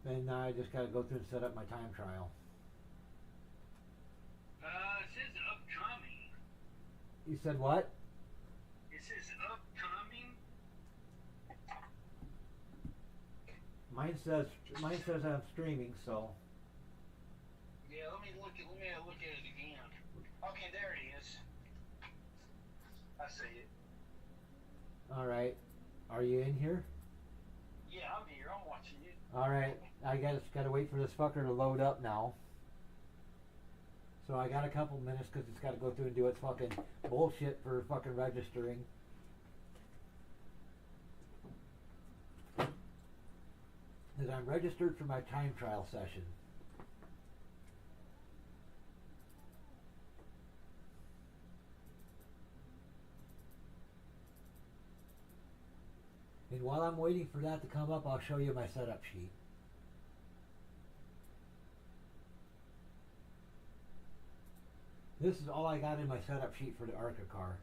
And now I just got to go through and set up my time trial. It says upcoming. You said what? It says upcoming. Mine says I'm streaming, so. Yeah, let me look at it again. Okay, there it is. I see it. All right. Are you in here? Yeah, I'm here. I'm watching it. All right. I just got to wait for this fucker to load up now. So I got a couple minutes because it's got to go through and do its fucking bullshit for fucking registering. That I'm registered for my time trial session. And while I'm waiting for that to come up, I'll show you my setup sheet. This is all I got in my setup sheet for the Arca car.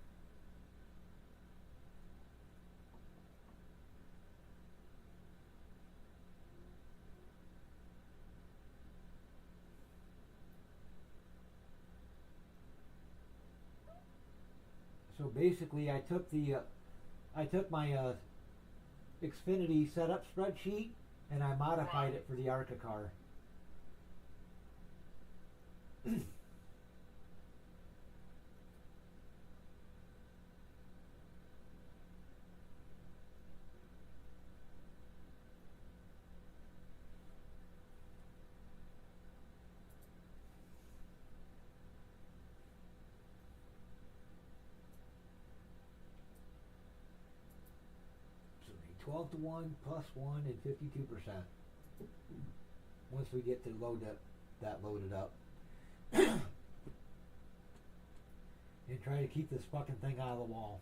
So basically, I took my Xfinity setup spreadsheet and I modified it for the Arca car. So 12 to 1 plus 1 and 52%. Once we get to that loaded up. And try to keep this fucking thing out of the wall.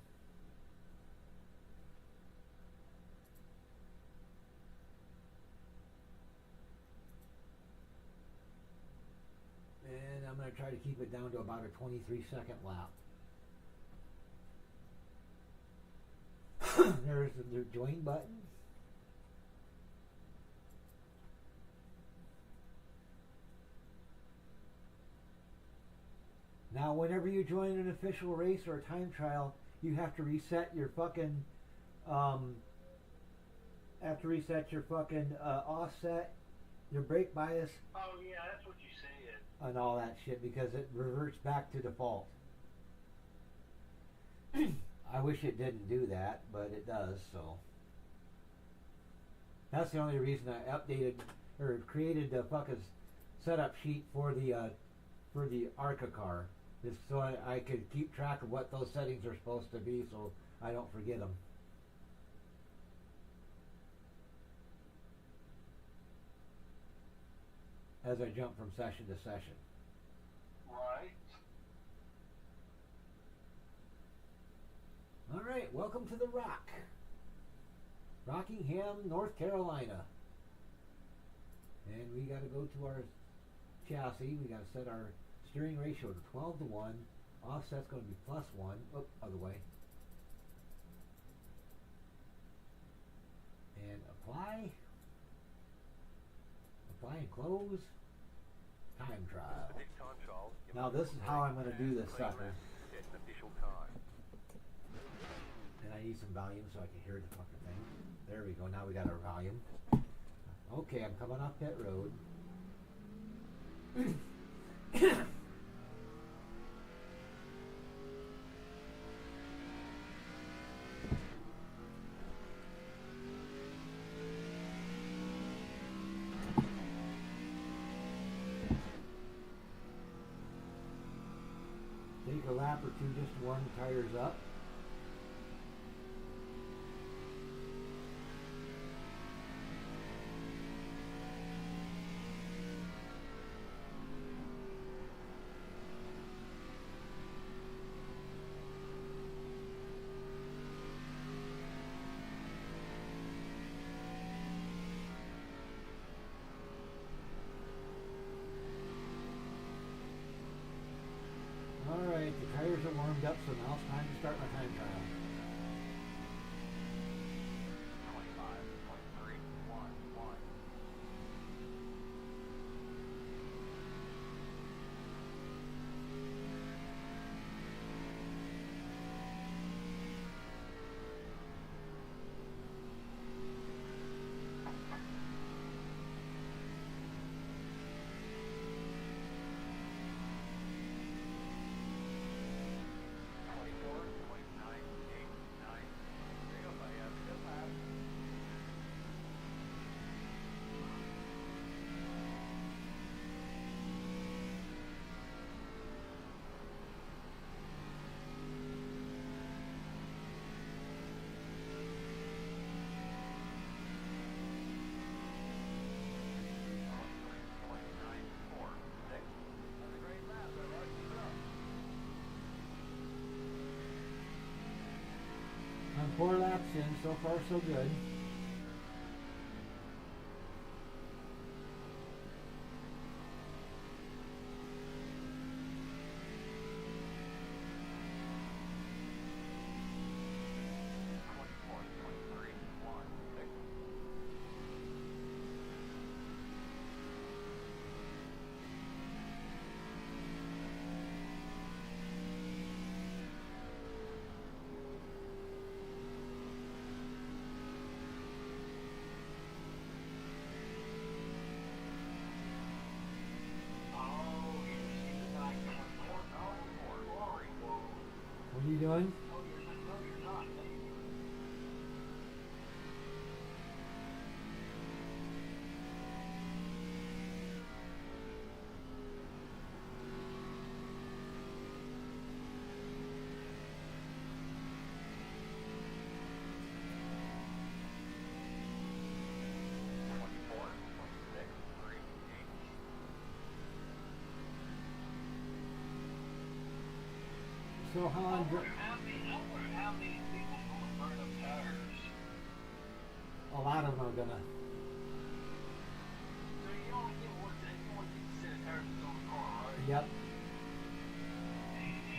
And I'm going to try to keep it down to about a 23-second lap. There's the join button. Now, whenever you join an official race or a time trial, you have to reset your fucking, offset, your brake bias. Oh yeah, that's what you said. And all that shit because it reverts back to default. I wish it didn't do that, but it does. So that's the only reason I updated or created the fucking setup sheet for the Arca car. Is so I could keep track of what those settings are supposed to be, so I don't forget them. As I jump from session to session. Right. All right, welcome to the Rock. Rockingham, North Carolina. And we got to go to our chassis. We got to set our steering ratio to 12 to 1. Offset's going to be plus 1. Oh, other way. And apply. Apply and close. Time trial. Now this is how I'm going to do this sucker. And I need some volume so I can hear the fucking thing. There we go. Now we got our volume. Okay, I'm coming off pit road. Take a lap or two just to warm the tires up. Alright, the tires are warmed up, so now it's time to start my time trial. 25.311. 4 laps in, so far so good. What are you doing? So how I'm How many people gonna burn up tires? a lot of them are gonna. So you only get one thing, you only get to set tires on the car, right? Yep.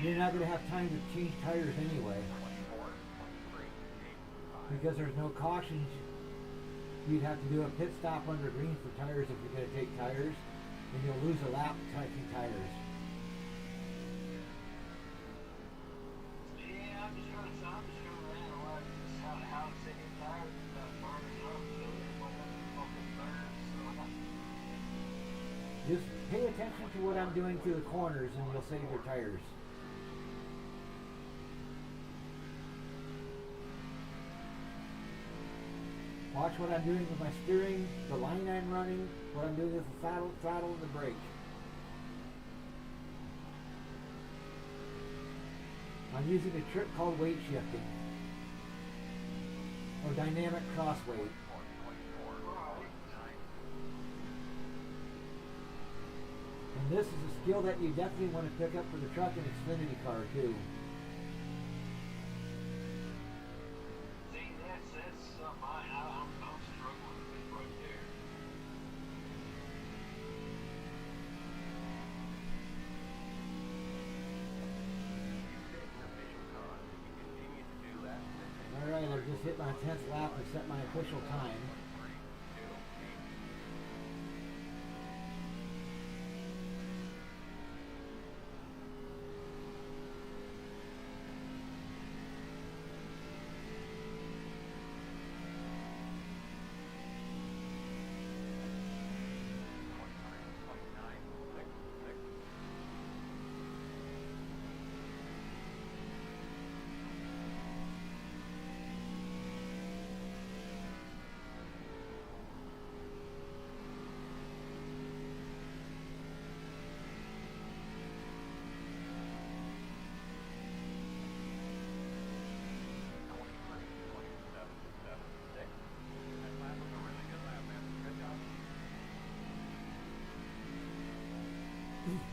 You're not gonna have time to change tires anyway. Because there's no cautions, you'd have to do a pit stop under green for tires if you're gonna take tires, and you'll lose a lap taking tires. Yeah, I'm just gonna analyze just how to set your tires without burning up so everybody doesn't fucking burn. So Just pay attention to what I'm doing to the corners and you'll save your tires. Watch what I'm doing with my steering, the line I'm running, what I'm doing with the throttle and the brake. I'm using a trick called weight shifting, or dynamic cross weight. And this is a skill that you definitely want to pick up for the truck and Xfinity car too. see, that's something I'm struggling with right there. Alright, I've just hit my 10th lap and set my official time.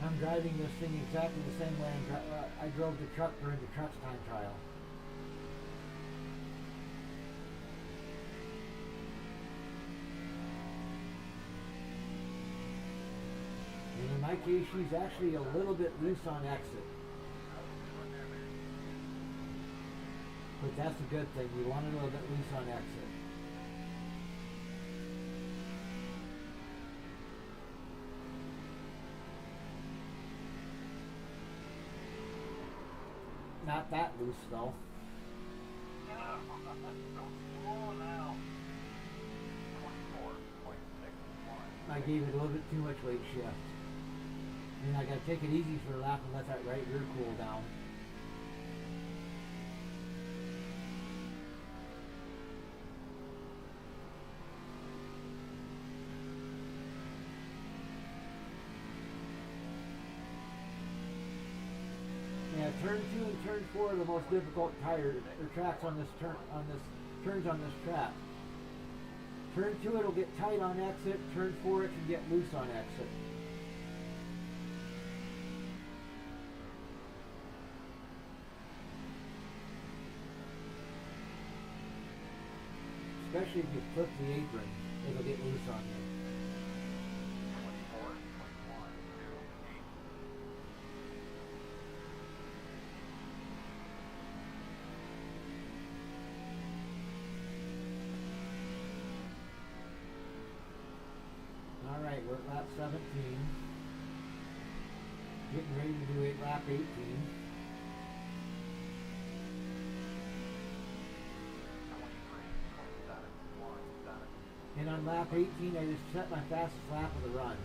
I'm driving this thing exactly the same way I drove the truck during the Trucks Time trial. And in my case, she's actually a little bit loose on exit. But that's a good thing. You want it a little bit loose on exit. Not that loose though. I gave it a little bit too much weight shift. And I gotta take it easy for a lap and let that right rear cool down. Yeah, turn 2 and turn 4 are the most difficult tracks on this turns on this track. Turn 2 it'll get tight on exit, turn 4 it can get loose on exit. especially if you flip the apron, it'll get loose on you. 24.128. Alright, we're at lap 17. Getting ready to do lap 18. And on lap 18, I just set my fastest lap of the run.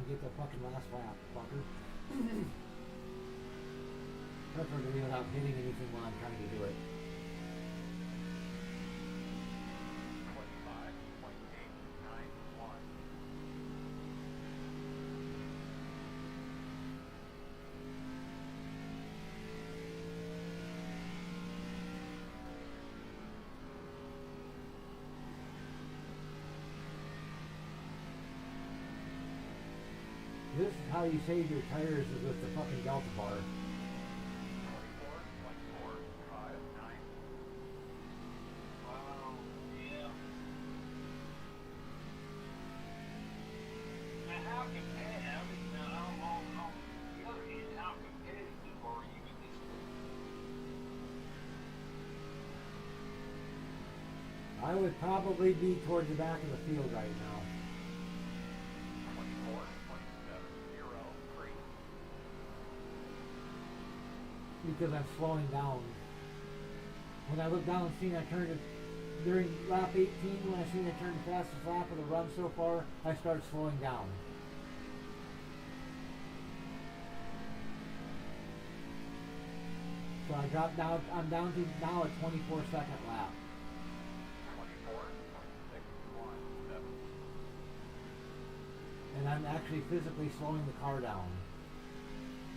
Get the fucking last lap, fucker. Preferably without hitting anything while I'm trying to do it. 25.891. This is how you save your tires, is with the fucking Delta bar. 24.459. Wow, yeah. Now, how competitive, I mean, on the other hand, how competitive are you with this thing? I would probably be towards the back of the field right now. 24.703. Because I'm slowing down. When I look down and see I turned it during lap 18, when I seen I turned the fastest lap of the run so far, I started slowing down. So I dropped down. I'm down to now a 24-second lap. 24.617. And I'm actually physically slowing the car down.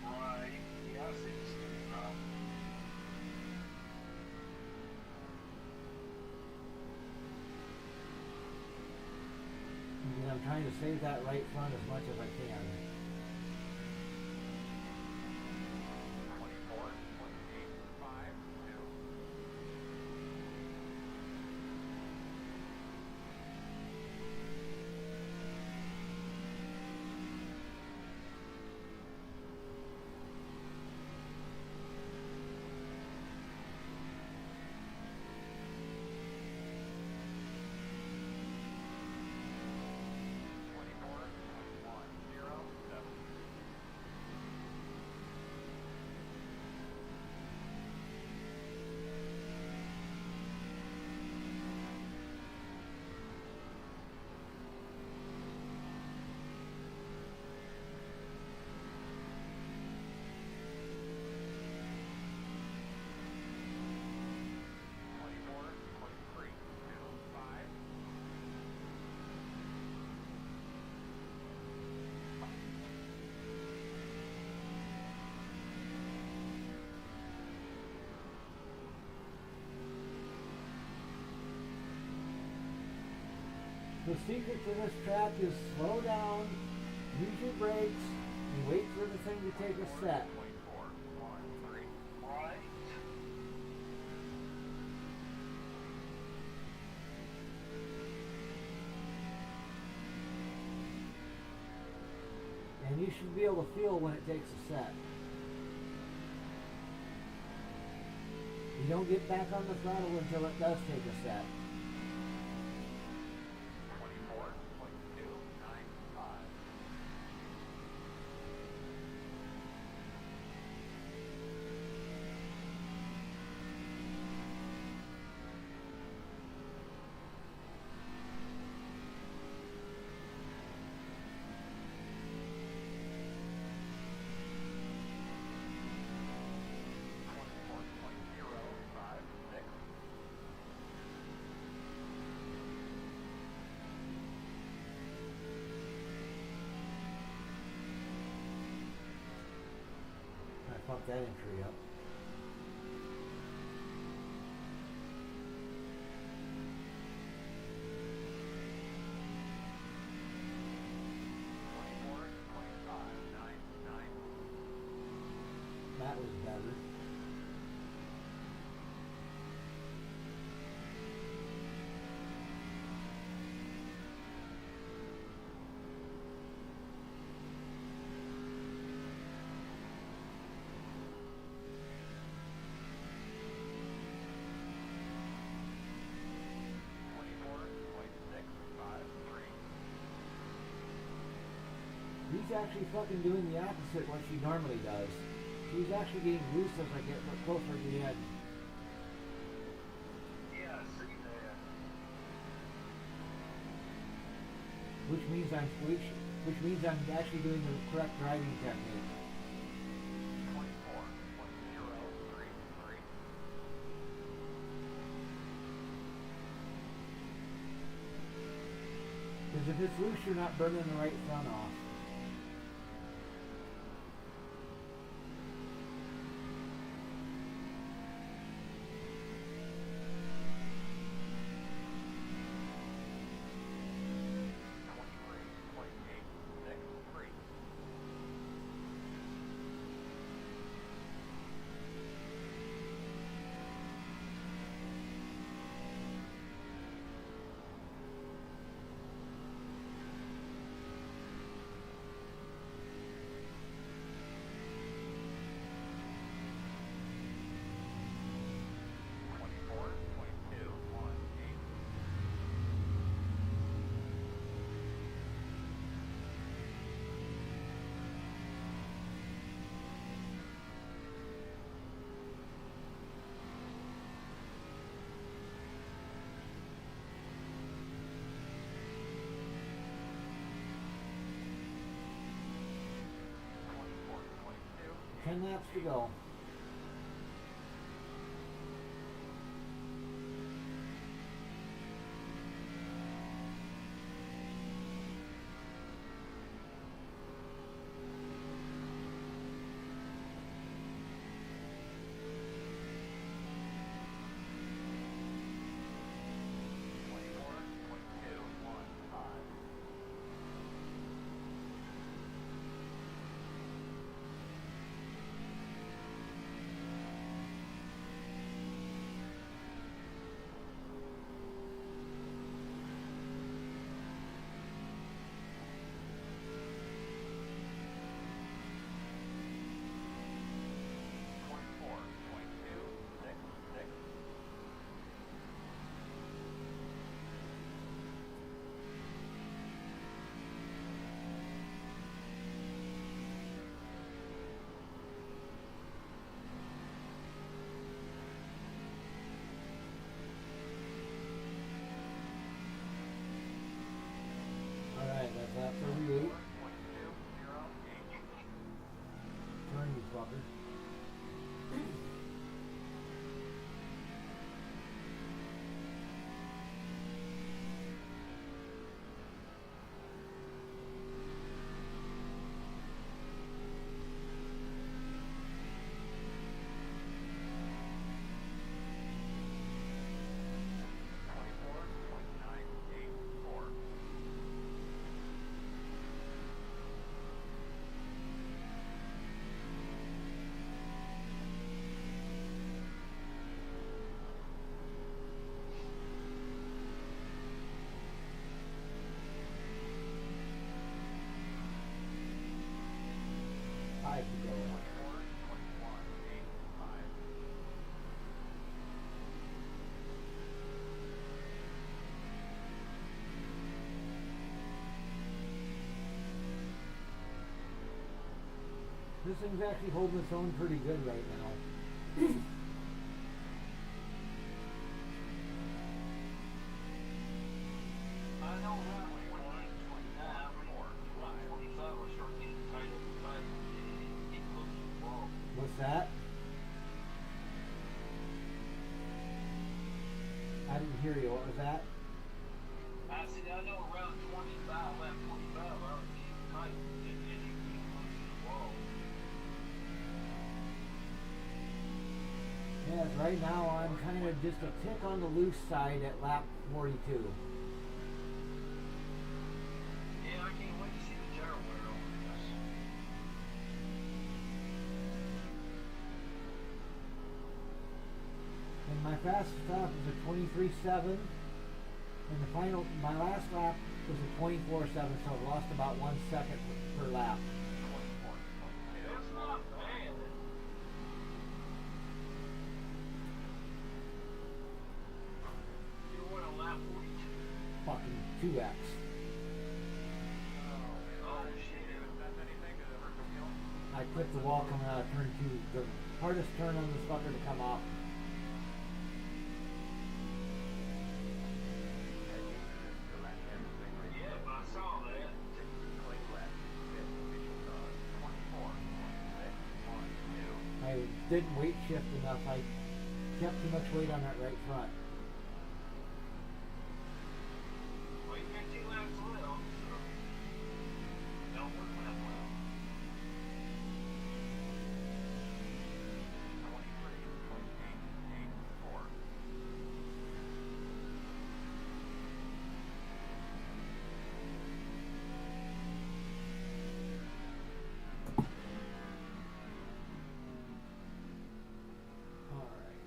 Right, yeah, I see this thing, right. And I'm trying to save that right front as much as I can. 24.852. The secret to this track is slow down, use your brakes, and wait for the thing to take a set. 24.113. Right. And you should be able to feel when it takes a set. You don't get back on the throttle until it does take a set. 24.295. fuck that entry up. That was better. She's actually fucking doing the opposite what she normally does. She's actually getting loose as I get closer to the end. Yeah, I see that. Which means I'm actually doing the correct driving technique. 24.033. Because if it's loose, you're not burning the right front off. Ten laps to go. Alright, that's lap 38. Turn, you fucker. Five to go. This thing's actually holding its own pretty good right now. I know around 28, 29, 45, we're starting getting tight up the pipe. It looks wrong. What's that? I didn't hear you. What was that? I said, I know around 25, lap 45, I was getting tight. And it keeps looking wrong. Right now I'm kind of just a tick on the loose side at lap 42. Yeah, I can't wait to see the tire wear on this. And my fastest lap is a 23.7. And my last lap was a 24.7, so I've lost about 1 second per lap. It's not bad. You won a lap 42. Fucking 2x. Oh shit. I clipped the wall coming out of turn 2. The hardest turn on this fucker to come off. Yep, I saw that. I didn't weight shift enough. I kept too much weight on that right front. Well, you got 2 laps left, so don't work that well. Alright.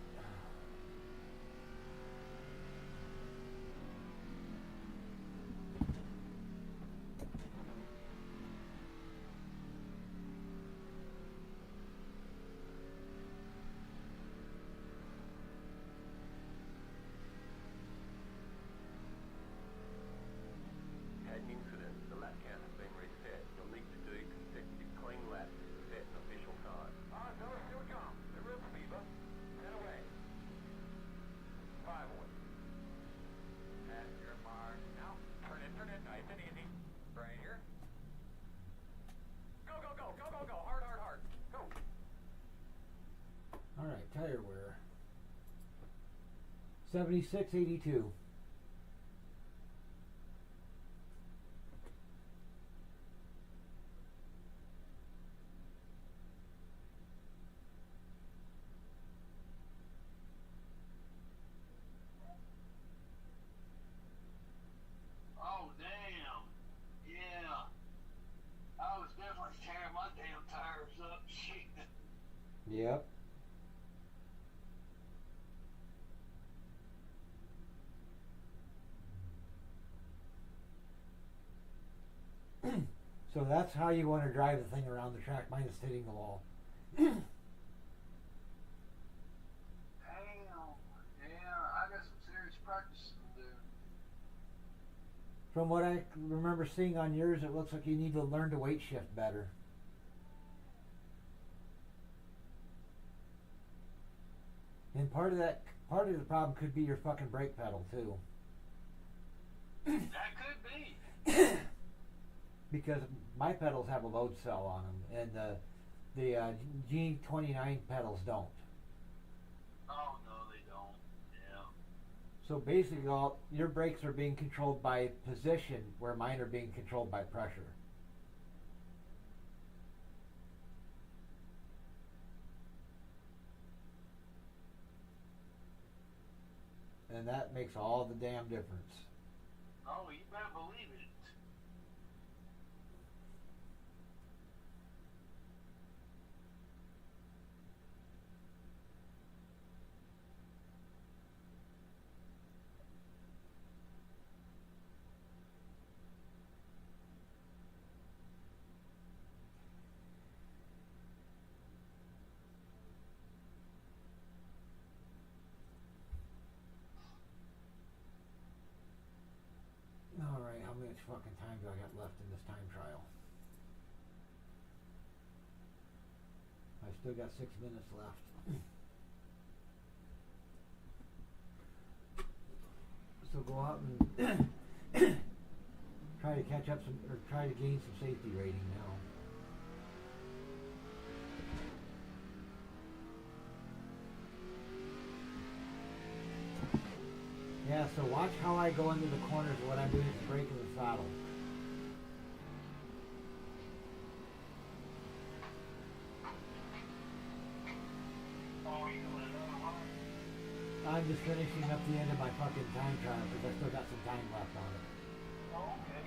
Had an incident. The lap count has been reset. You'll need to do consecutive clean laps to set an official time. Ah, no, here we come. The real fever. Head away. 5 away. Pass your mark. Now, turn it. Nice and easy. Right here. Go. Hard. Go. Alright, tire wear. 76.82. Oh, damn. Yeah. I was definitely tearing my damn tires up. Shit. Yep. So that's how you want to drive the thing around the track, minus hitting the wall. Damn. Yeah, I got some serious practice to do. From what I remember seeing on yours, it looks like you need to learn to weight shift better. And part of the problem could be your fucking brake pedal too. That could be. Because my pedals have a load cell on them, and the G29 pedals don't. Oh, no, they don't. Yeah. So basically, all your brakes are being controlled by position, where mine are being controlled by pressure. And that makes all the damn difference. Oh, you better believe it. Alright, how much fucking time do I got left in this time trial? I still got 6 minutes left. So go out and try to catch up some, or try to gain some safety rating now. Yeah, so watch how I go into the corners of what I'm doing to brake in the throttle. Oh, you doing another one? I'm just finishing up the end of my fucking time trial because I still got some time left on it. Oh, okay.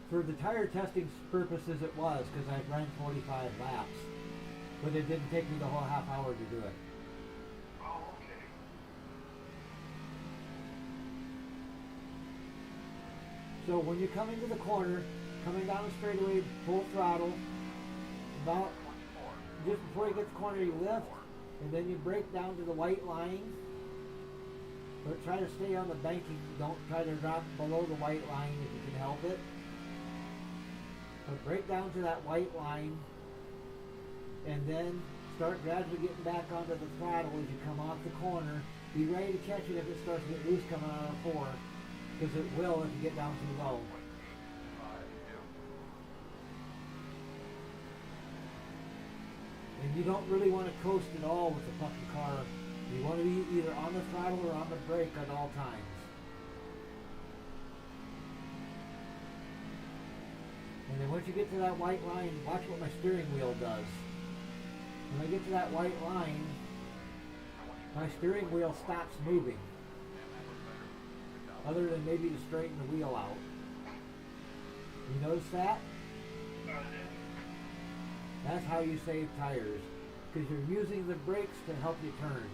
For the tire testing purposes it was, because I ran 45 laps. But it didn't take me the whole half hour to do it. Oh, okay. So when you come into the corner, coming down the straightaway, full throttle, about just before you get the corner you lift, and then you brake down to the white line. But try to stay on the banking, don't try to drop below the white line if you can help it. But brake down to that white line, and then start gradually getting back onto the throttle as you come off the corner. Be ready to catch it if it starts to get loose coming out of 4, because it will if you get down too low. And you don't really want to coast at all with the fucking car. You want to be either on the throttle or on the brake at all times. And then once you get to that white line, watch what my steering wheel does. When I get to that white line, my steering wheel stops moving. Other than maybe to straighten the wheel out. You notice that? That's how you save tires. Because you're using the brakes to help you turn.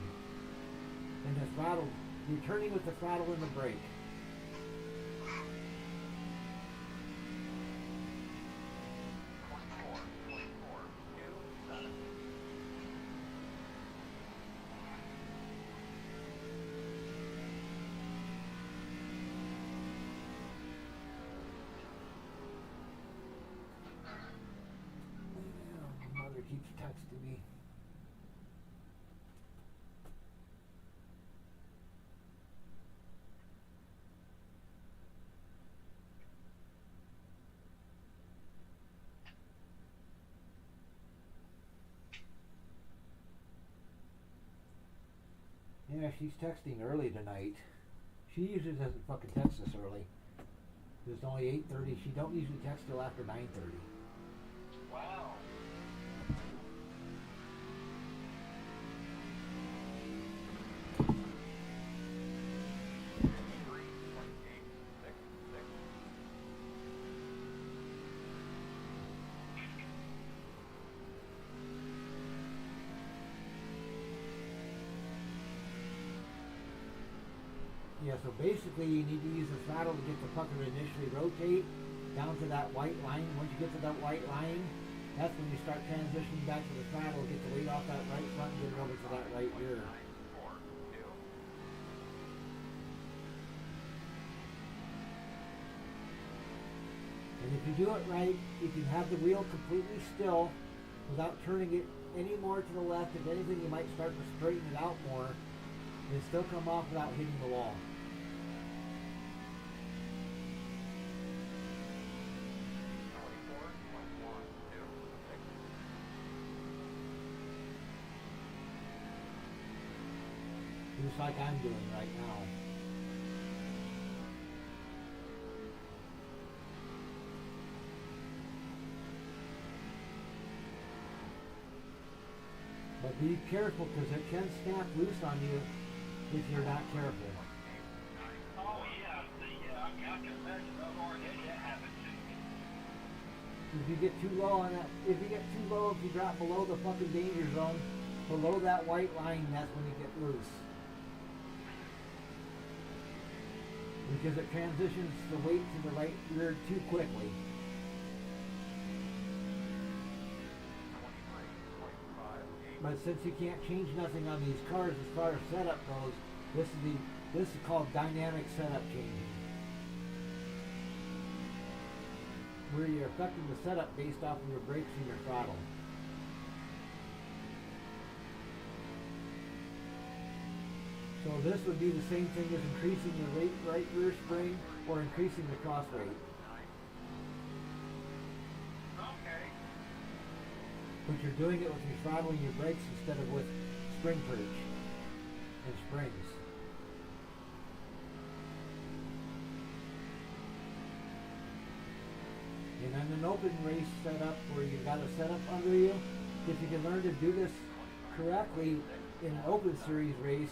And the throttle, you're turning with the throttle and the brake. Mother keeps texting me. Yeah, she's texting early tonight. She usually doesn't fucking text this early. It's only 8:30. She don't usually text till after 9:30. Wow. Yeah, so basically you need to use the throttle to get the pucker to initially rotate down to that white line. Once you get to that white line, that's when you start transitioning back to the throttle, get the weight off that right front and get it over to that right rear. And if you do it right, you can have the wheel completely still without turning it any more to the left. If anything, you might start to straighten it out more and still come off without hitting the wall. Just like I'm doing right now. But be careful because it can snap loose on you if you're not careful. Oh, yeah. I can imagine I've already had that happen to me. If you get too low on that, if you drop below the fucking danger zone, below that white line, that's when you get loose. Because it transitions the weight to the right rear too quickly. But since you can't change nothing on these cars as far as setup goes, this is called dynamic setup changing. Where you're affecting the setup based off of your brakes and your throttle. So this would be the same thing as increasing the right rear spring or increasing the cross weight. Okay. But you're doing it with your throttle and your brakes instead of with spring perch and springs. And on an open race setup where you've got a setup under you, if you can learn to do this correctly in an open series race,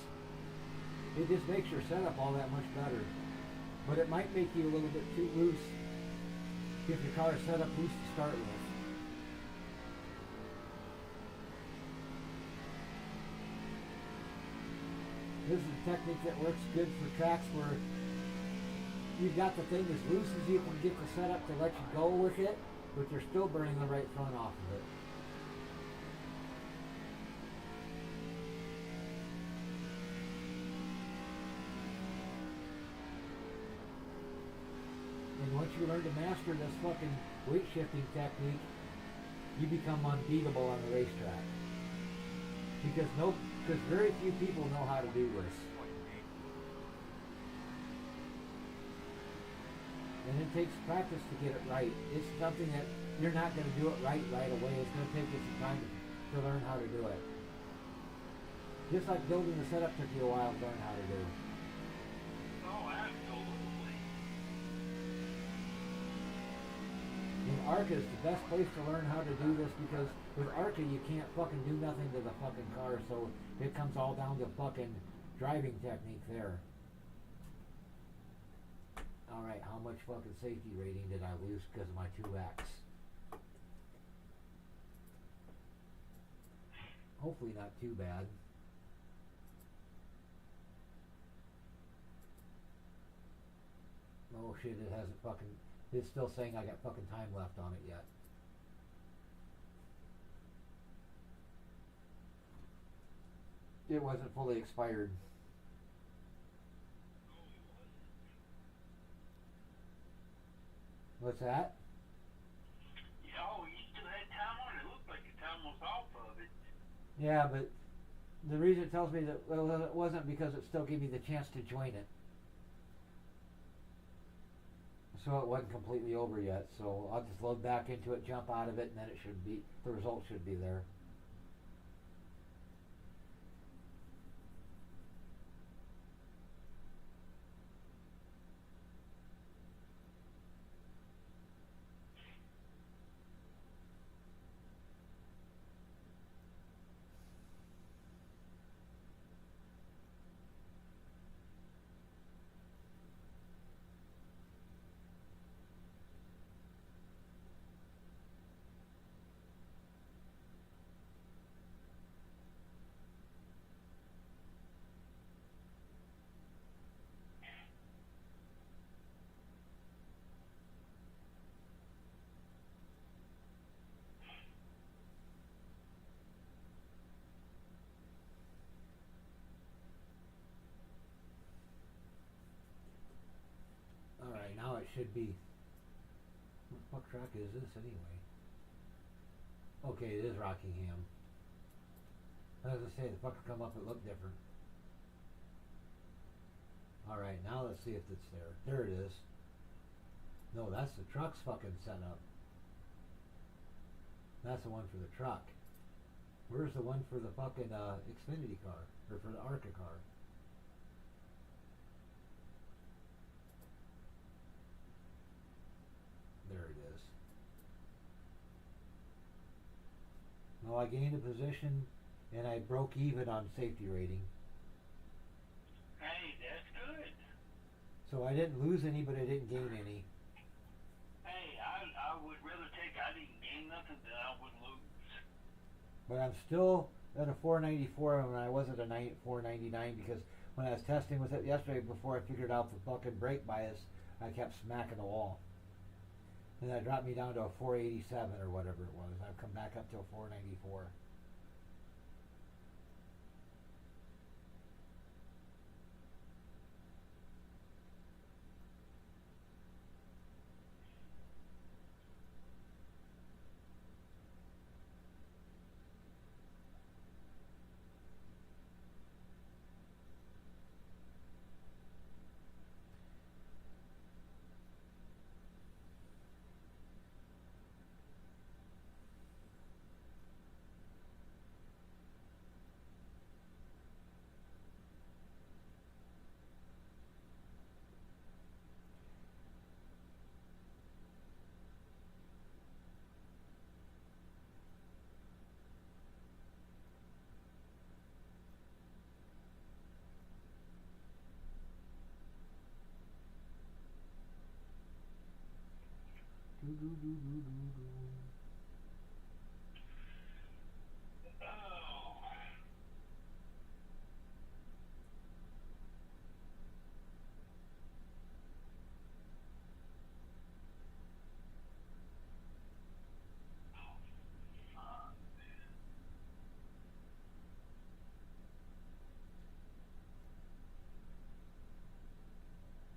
it just makes your setup all that much better. But it might make you a little bit too loose if your car is set up loose to start with. This is a technique that works good for tracks where you've got the thing as loose as you can get the setup to let you go with it, but you're still burning the right front off of it. And once you learn to master this fucking weight shifting technique, you become unbeatable on the racetrack. Because very few people know how to do this. And it takes practice to get it right. It's something that you're not going to do it right away. It's going to take you some time to learn how to do it. Just like building the setup took you a while to learn how to do. Oh, absolutely. And Arca is the best place to learn how to do this because with Arca you can't fucking do nothing to the fucking car, so it comes all down to fucking driving technique there. Alright, how much fucking safety rating did I lose because of my 2X? Hopefully not too bad. Oh shit, it hasn't fucking... It's still saying I got fucking time left on it yet. It wasn't fully expired. What's that? Oh, you still had time on it. It looked like the time was off of it. Yeah, but the reason it tells me that well, it wasn't because it still gave me the chance to join it. So it wasn't completely over yet. So I'll just load back into it, jump out of it, and then it should be, the result should be there. Alright, now it should be... What the fuck track is this anyway? Okay, it is Rockingham. As I say, the fucker come up, it looked different. Alright, now let's see if it's there. There it is. No, that's the truck's fucking setup. That's the one for the truck. Where's the one for the fucking Xfinity car? Or for the Arca car? There it is. Well, I gained a position and I broke even on safety rating. Hey, that's good. So I didn't lose any, but I didn't gain any. Hey, I would rather take, I didn't gain nothing than I would lose. But I'm still at a 494 when I was at a 499 because when I was testing with it yesterday before I figured out the fucking brake bias, I kept smacking the wall. And that dropped me down to a 487 or whatever it was. I've come back up to a 494.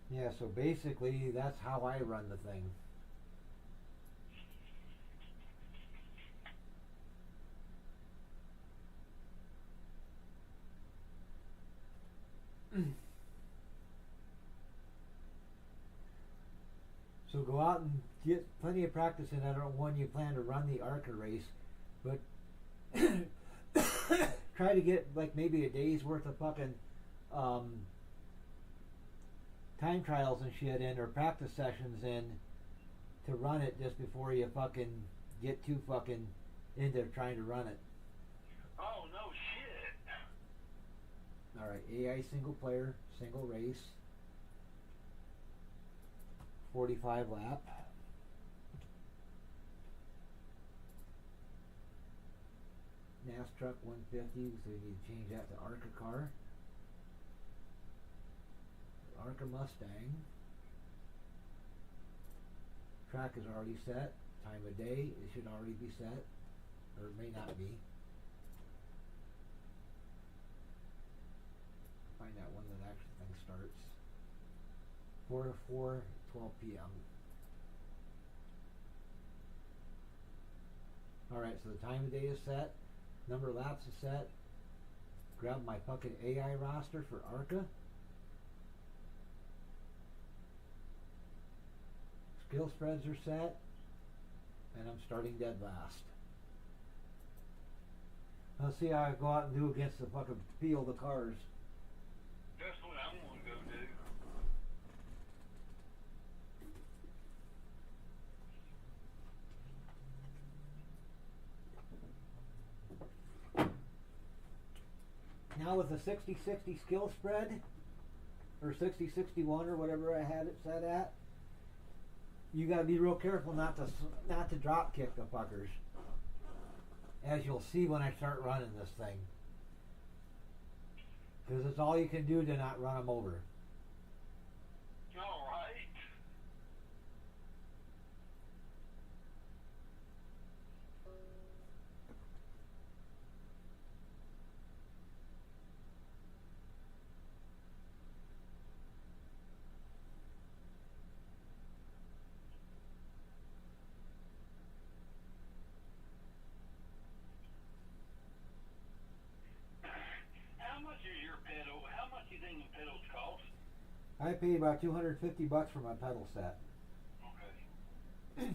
Yeah, so basically that's how I run the thing. So go out and get plenty of practice in that one you plan to run the Arca race, but try to get like maybe a day's worth of fucking time trials and shit in, or practice sessions in, to run it just before you fucking get too fucking into trying to run it. Oh, no shit. Alright, AI single player, single race, 45 lap. NAS truck 150, so you need to change that to Arca car. Arca Mustang. Track is already set. Time of day, it should already be set, or it may not be. Find out when the actual thing starts. 4 to 4, 12 p.m. Alright, so the time of day is set. Number of laps is set. Grab my fucking AI roster for Arca. Skill spreads are set. And I'm starting dead last. Let's see how I go out and do against the fucking field of cars. That's what I'm going to go do. Now with the 60-60 skill spread, or 60-61 or whatever I had it set at, you gotta be real careful not to drop kick the fuckers, as you'll see when I start running this thing, because it's all you can do to not run them over. All right. How much is your pedal? How much do you think the pedals cost? I paid about $250 for my pedal set. Okay.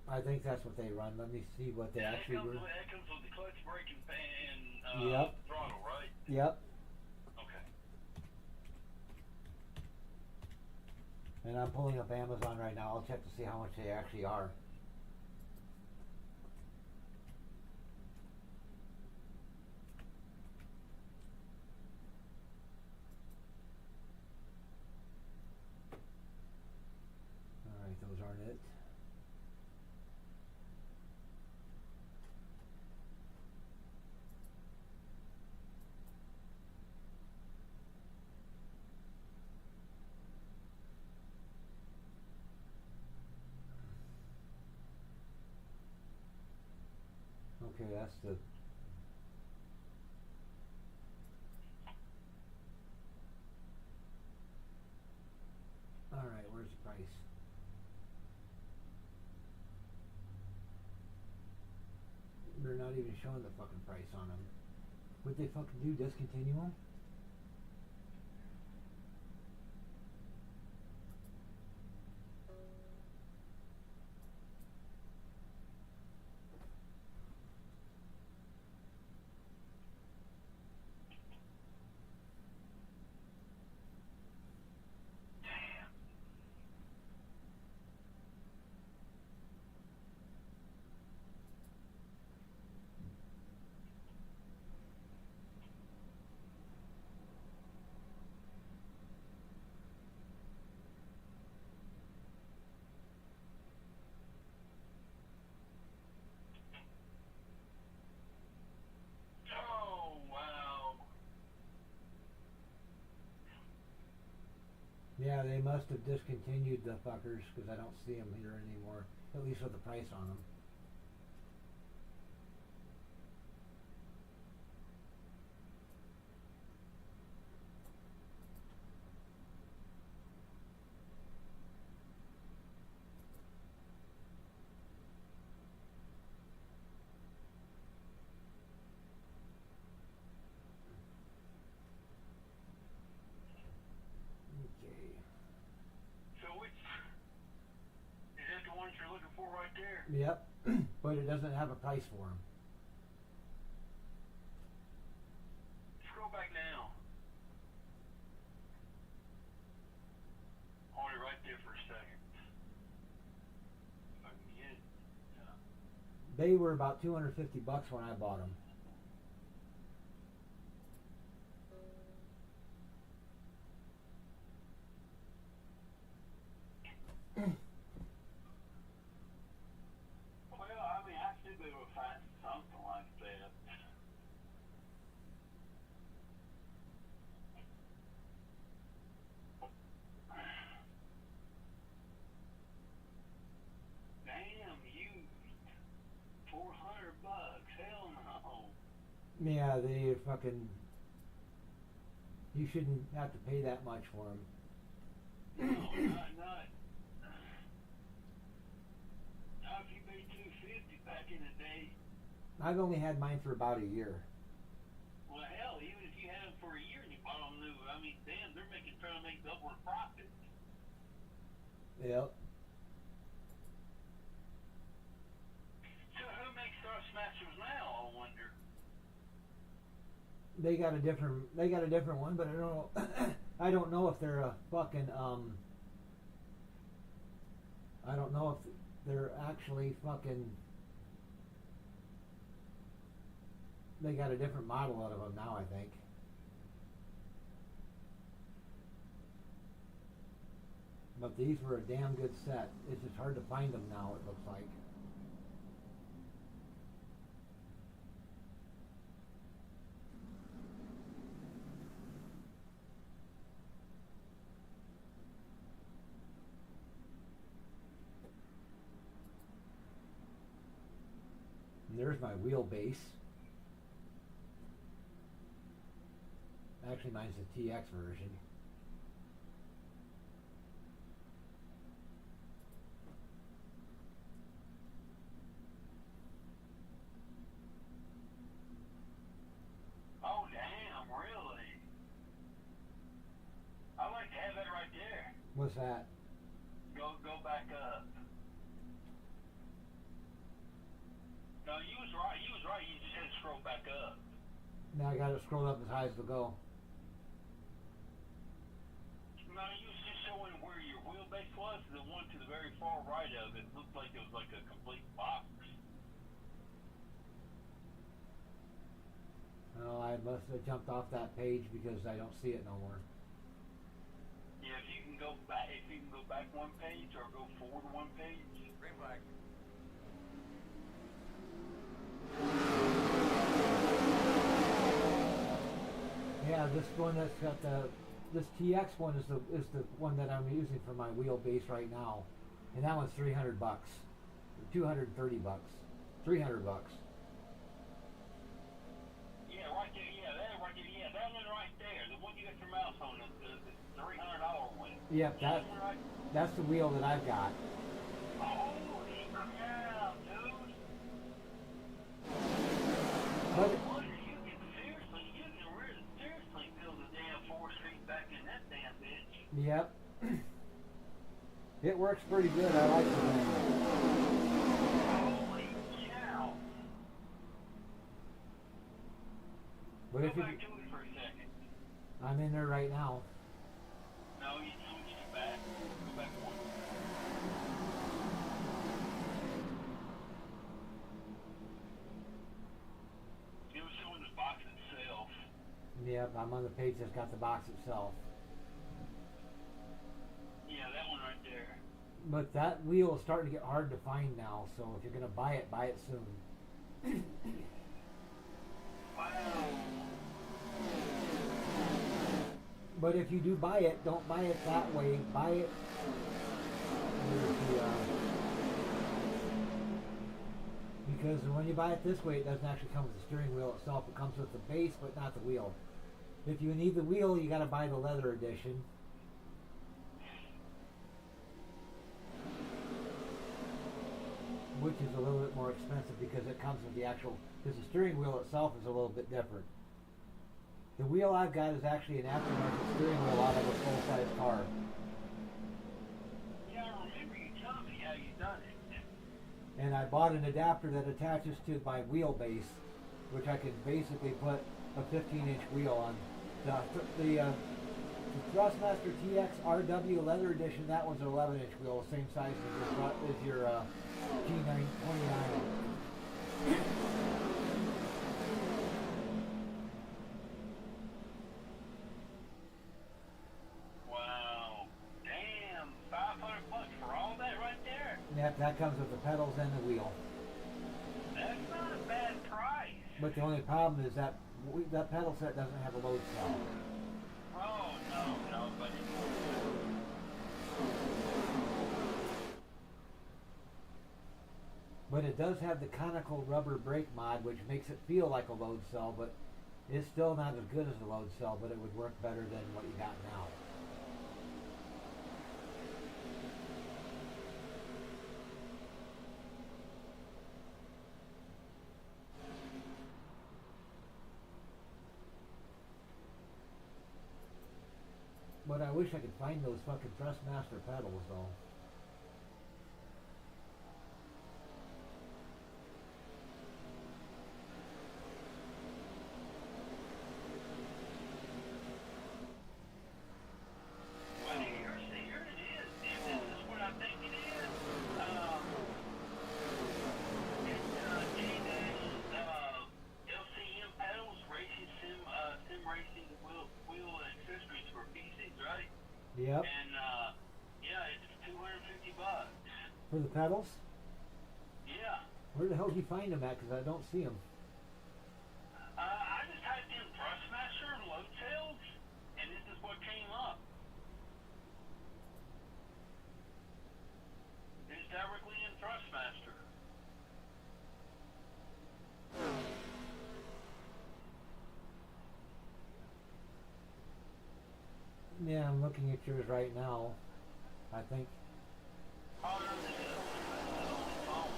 I think that's what they run. Let me see what they actually run. That comes with the clutch, brake, and Yep. throttle, right? Yep. Okay. And I'm pulling up Amazon right now. I'll check to see how much they actually are. Alright, those aren't it. Okay, that's the... Alright, where's the price? They're not even showing the fucking price on them. What'd they fucking do, discontinue them? Yeah, they must have discontinued the fuckers because I don't see them here anymore. At least with the price on them. Okay. So which is that the ones you're looking for right there? Yep. But it doesn't have a price for them. Scroll back now. Hold it right there for a second. If I can get it. Yeah. They were about $250 when I bought them. Well, I mean, I should be able to find something like that. Damn, used. $400. Hell no. Yeah, they fucking. You shouldn't have to pay that much for them. No, not. Not if you paid $250 back in the day. I've only had mine for about a year. Well, hell, even if you had them for a year and you bought them new, I mean, damn, they're trying to make double the profit. Yep. So who makes Star Smashers now, I wonder? They got a different one, but I don't know. I don't know if they're a fucking I don't know if they're actually fucking. They got a different model out of them now, I think. But these were a damn good set. It's just hard to find them now, it looks like. And there's my wheelbase. Actually, mine's the TX version. Oh, damn, really? I like to have that right there. What's that? Go back up. No, you was right. You was right. You just had to scroll back up. Now I got to scroll up as high as it'll go. No, you was just showing where your wheelbase was. The one to the very far right of it looked like it was like a complete box. Oh, I must have jumped off that page because I don't see it no more. Yeah, if you can go back one page or go forward one page. Green flag. Yeah, this one that's got this TX one is the one that I'm using for my wheelbase right now, and that one's $300, $230, $300. Yeah, right there. Yeah, that right there. Yeah, that one right there. The one you got your mouse on, the $300 one. Yep, that's the wheel that I've got. Holy cow, dude! But You can really seriously build a damn 4-seat back in that damn bitch. yep, it works pretty good. I like the thing. Holy cow! But Go if you, back to it for a second. I'm in there right now. No, you switch it back. Go back one. It was showing the box itself. Yep, I'm on the page that's got the box itself. Yeah, that one right there. But that wheel is starting to get hard to find now, so if you're gonna buy it soon. Wow. But if you do buy it, don't buy it that way. Buy it. Because when you buy it this way, it doesn't actually come with the steering wheel itself. It comes with the base, but not the wheel. If you need the wheel, you got to buy the leather edition. Which is a little bit more expensive because it comes with the actual, because the steering wheel itself is a little bit different. The wheel I've got is actually an aftermarket steering wheel out of a full-size car. Yeah, I remember you telling me how you done it. And I bought an adapter that attaches to my wheelbase, which I can basically put a 15-inch wheel on. The Thrustmaster TX RW Leather Edition, that one's an 11-inch wheel, same size as your G929. Wow. Damn, $500 for all that right there? Yep, that comes with the pedals and the wheel. That's not a bad price. But the only problem is that that pedal set doesn't have a load cell. Oh, no, but But it does have the conical rubber brake mod, which makes it feel like a load cell, but it's still not as good as a load cell, but it would work better than what you got now. But I wish I could find those fucking Thrustmaster pedals, though. well, here it is. If this is what I think it is, it's LCM pedals, racing sim racing wheel and accessories for PCs, right? Yep. And yeah, it's $250. For the pedals? Yeah. Where the hell did you find them at? Because I don't see them. I just typed in Thrustmaster load cells, and this is what came up. It's directly in Thrustmaster. Yeah, I'm looking at yours right now. I think. Oh, no, this is on the phone.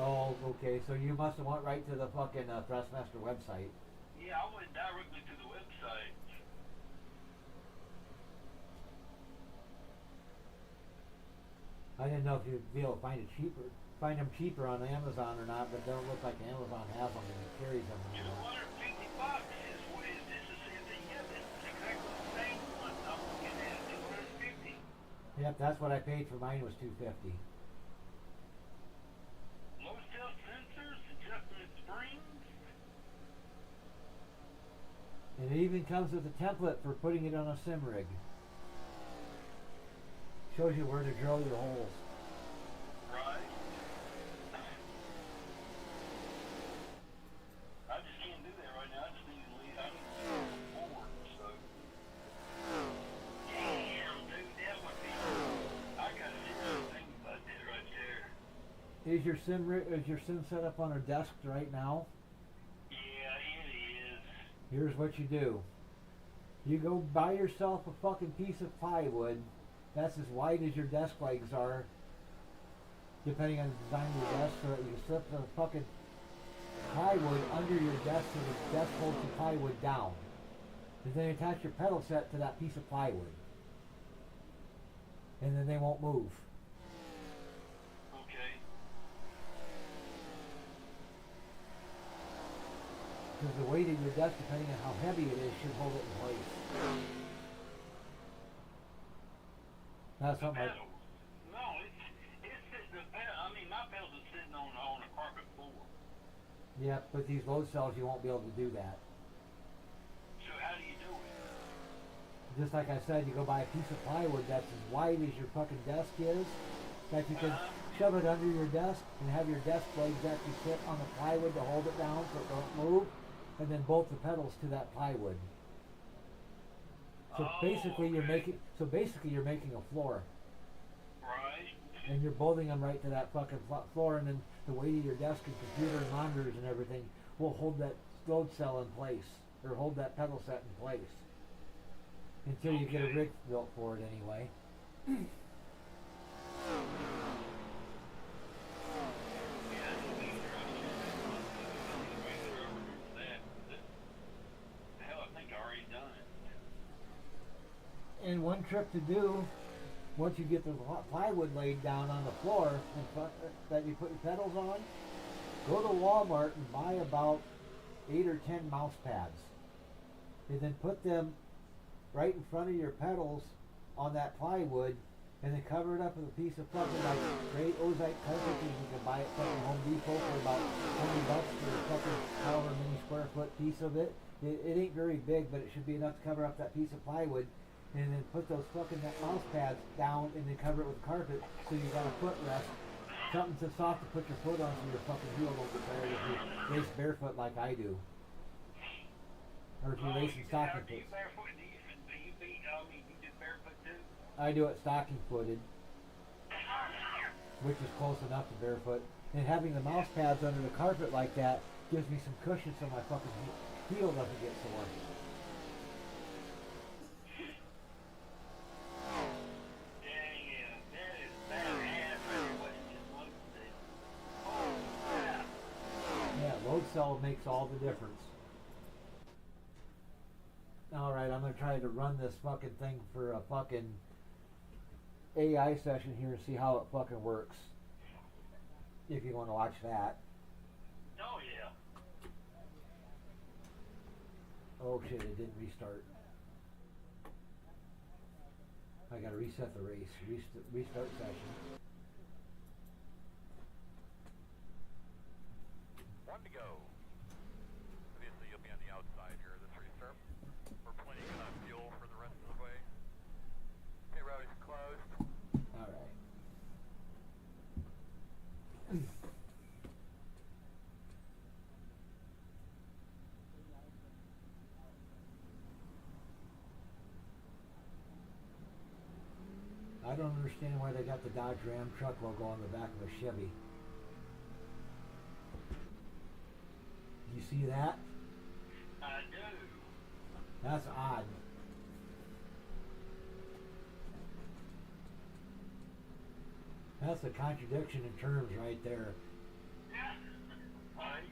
Oh, okay. So you must have went right to the fucking Thrustmaster website. Yeah, I went directly to the website. I didn't know if you'd be able to find them cheaper on Amazon or not, but it don't look like Amazon has them and it carries them anymore. $250 is what is this? Yeah, this is exactly the same one I'm looking at. $250. Yep, that's what I paid for mine, was $250. Low cell sensors, adjustment springs. And it even comes with a template for putting it on a sim rig. Shows you where to drill your holes. Right. I just can't do that right now. I just need to leave. I need to move forward. So. Damn, dude, that would be. I gotta think about that right there. Is your sim set up on a desk right now? Yeah, it is. Here's what you do. You go buy yourself a fucking piece of plywood that's as wide as your desk legs are, depending on the design of your desk, so that you can slip the fucking plywood under your desk so the desk holds the plywood down. And then attach your pedal set to that piece of plywood. And then they won't move. Okay. Because the weight of your desk, depending on how heavy it is, should hold it in place. That's The something like, pedals. No, it's the pedal. I mean, my pedals are sitting on a carpet floor. yeah, but these load cells, you won't be able to do that. So how do you do it? Just like I said, you go buy a piece of plywood that's as wide as your fucking desk is, that you can shove it under your desk and have your desk legs actually sit on the plywood to hold it down so it don't move, and then bolt the pedals to that plywood. So basically, you're making a floor, Right. and you're bolting them right to that fucking floor, and then the weight of your desk and computer and monitors and everything will hold that load cell in place, or hold that pedal set in place, until you get a rig built for it anyway. And one trick to do, once you get the plywood laid down on the floor and that you put your pedals on, go to Walmart and buy about 8 or 10 mouse pads, and then put them right in front of your pedals on that plywood, and then cover it up with a piece of fucking like great ozite carpet. You can buy it from Home Depot for about $20 for a fucking however many square foot piece of it. It ain't very big, but it should be enough to cover up that piece of plywood. And then put those fucking mouse pads down, and then cover it with carpet, so you got a footrest, something so soft to put your foot on, so your fucking heel won't get tired if you race barefoot like I do, or if you're racing stocking foot. Do you do barefoot too? I do it stocking footed, which is close enough to barefoot. And having the mouse pads under the carpet like that gives me some cushion, so my fucking heel doesn't get sore. Load cell makes all the difference. Alright, I'm gonna try to run this fucking thing for a fucking AI session here and see how it fucking works. If you want to watch that. Oh yeah. Oh shit, it didn't restart. I gotta reset the race. Restart session. One to go. Obviously, you'll be on the outside here of this restart. We're plenty enough fuel for the rest of the way. Okay, road is closed. Alright. I don't understand why they got the Dodge Ram truck logo on the back of a Chevy. You see that? I do. That's odd. That's a contradiction in terms right there. Yeah. Right.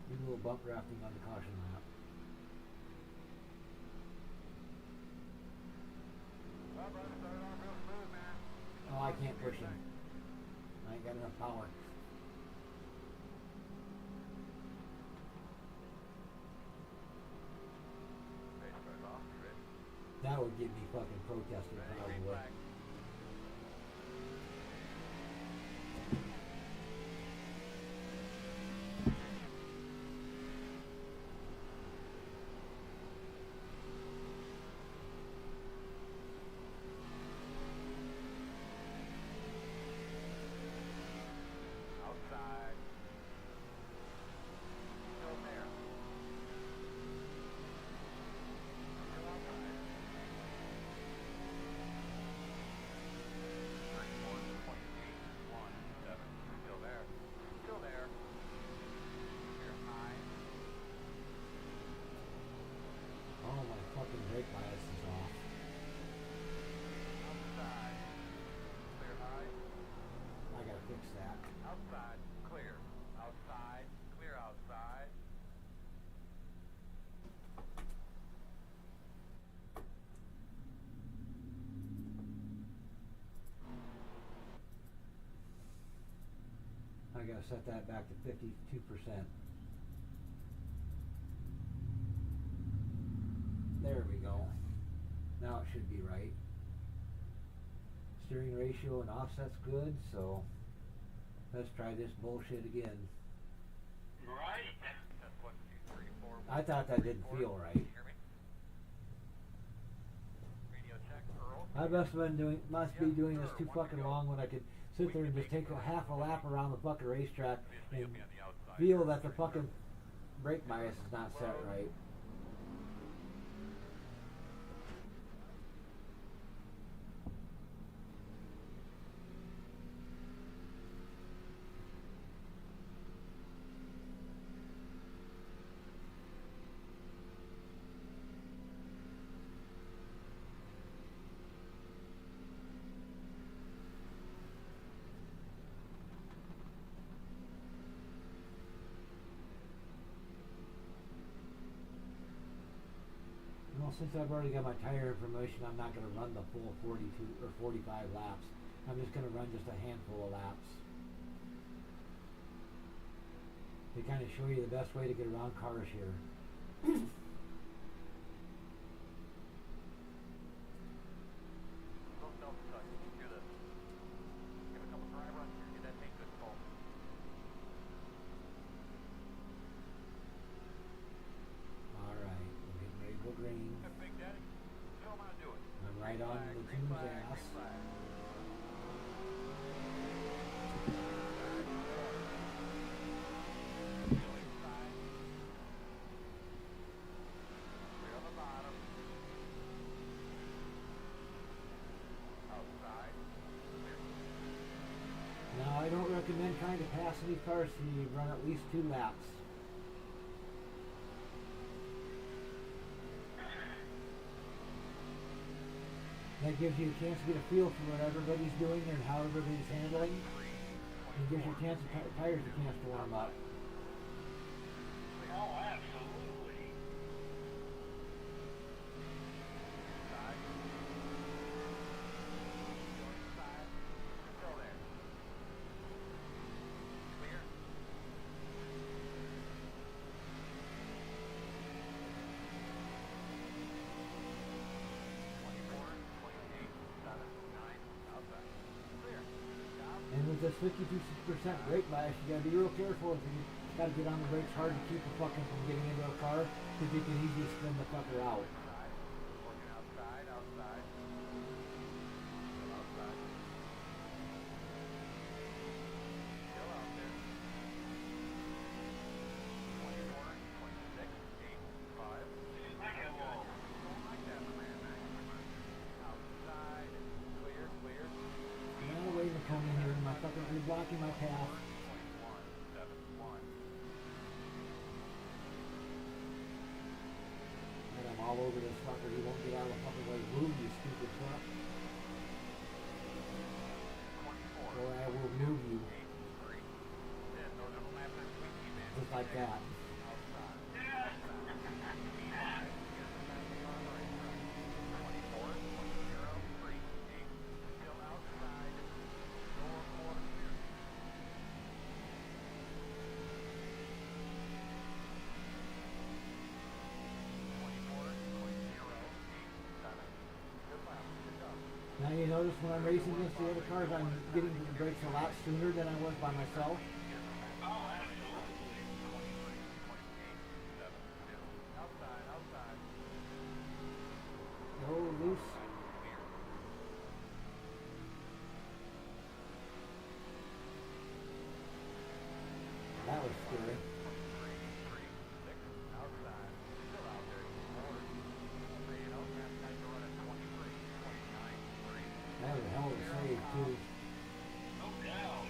Do a little bump drafting on the caution lap. Oh, I can't push him. I ain't got enough power. That would get me fucking protesting probably. Outside. Still there. Still outside. 31.817. Still there. Still there. You're high. Oh, my fucking brake bias is off. Outside. Clear high. I gotta fix that. Outside. Clear. Outside. Clear outside. I gotta set that back to 52%. There we go. Now it should be right. Steering ratio and offset's good, so let's try this bullshit again. Right. Test I thought that didn't feel right. Radio check, Earl. I must be doing this too fucking long when I could sit there and just take a half a lap around the fucking racetrack and feel that the fucking brake bias is not set right. Well, since I've already got my tire information, I'm not going to run the full 42 or 45 laps. I'm just going to run just a handful of laps. To kind of show you the best way to get around cars here. Don't self-touch. Do this. Give a couple dry runs here. Get that thing good full. Alright, we're getting ready to go green. Hey, Big Daddy, show 'em how to do it. I'm right on the Green team's flag, ass. green flag. Clear on the bottom. Outside. Clear. Now, I don't recommend trying to pass any cars till you run at least 2 laps. That gives you a chance to get a feel for what everybody's doing and how everybody's handling. And gives you a chance to tires a chance to warm up. Oh, absolutely. Side. Going side. Still there. Clear. And with this 52% brake bias, you gotta be real careful. If you gotta get on the brakes hard to keep the fucking from getting into a car, because you can easily spin the fucker out. Working outside, outside. Still outside. Still out there. 24, 26, 8, 5. I can walk. Don't like that, my man. Outside. Clear, clear. Now wait to come in here and my fucking, you're blocking my path. 21, 7, 1. And I'm all over this fucker. He won't get out of the fucking way. Move, you stupid fuck. 24. Or I will move you. 8, 3. Yeah, throw them a lap next week, man. Just like that. Outside. Yeah. 24, 20, 3, 8. Still outside. Door quarter clear. 24, 20, 8, 7. Good lap. Good job. Now you notice when I'm racing against the other cars, I'm getting to the brakes a lot sooner than I was by myself. Oh, absolutely. 23, 28, 7, 2. Outside, outside. Oh, loose. Clear. That was scary. 3, 6, outside. Still out there. Forward. 3, and out. Now you're running 23, 29, 3. That was a hell of a save, too. No doubt.